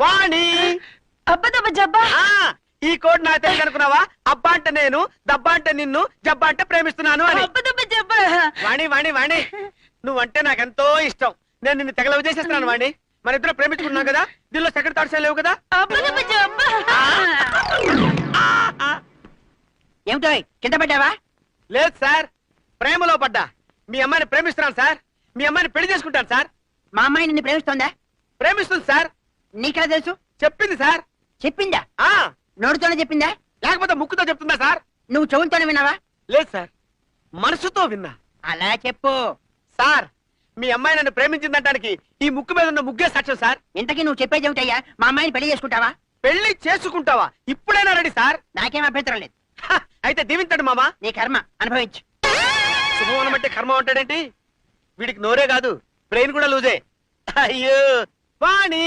వాణి అబ్బదబ్బ జబ్బా. ఆ, ఈ కోడ్ నాకు తెలియదు అనుకున్నావా? అబ్బా అంటే నేను, దబ్బా అంటే నిన్ను, జబ్బా అంటే ప్రేమిస్తున్నాను అని. అబ్బదబ్బ జబ్బా. వాణి వాణి వాణి నువ్వంటే నాకెంతో ఇష్టం. నేను నిన్ను తెగలవ చేసేస్తున్నాను వాణి. మన ఇద్దరు ప్రేమించుకున్నాం కదా, దీనిలో సెకండ్ థాట్స్ లేవు కదా. అబ్బదబ్బ జబ్బా. ఏమిటో కింద పడ్డావా? లేదు సార్, ప్రేమలో పడ్డా. మీ అమ్మాయిని ప్రేమిస్తున్నాను సార్. మీ అమ్మాయిని పెళ్లి చేసుకుంటాను సార్. మా అమ్మాయి నిన్ను ప్రేమిస్తోందా? ప్రేమిస్తుంది సార్. నీకెలా తెలుసు? చెప్పింది సార్. చెప్పిందా? ఆ నోటితోనే చెప్పిందా? లేకపోతే ముక్కుతో చెప్తుందా సార్? నువ్వు చెవులతోనే విన్నావా? లేదు సార్, మనసుతో విన్నా. అలా చెప్పు. సార్, మీ అమ్మాయి నన్ను ప్రేమించిందనడానికి ఈ ముక్కు మీద ఉన్న ముగ్గే సాక్ష్యం సార్. ఇంతకీ నువ్వు చెప్పేది ఏమిటయ్యా? మా అమ్మాయిని పెళ్లి చేసుకుంటావా? పెళ్లి చేసుకుంటావా? ఇప్పుడైనా రెడీ సార్. నాకేం అభ్యంతరం లేదు. హ, అయితే దీవించండి మామా. నీ కర్మ అనుభవించు. శుభం బట్టి కర్మ ఉంటాడేంటి? వీడికి నోరే కాదు, బ్రెయిన్ కూడా లూజే. అయ్యో వాణి.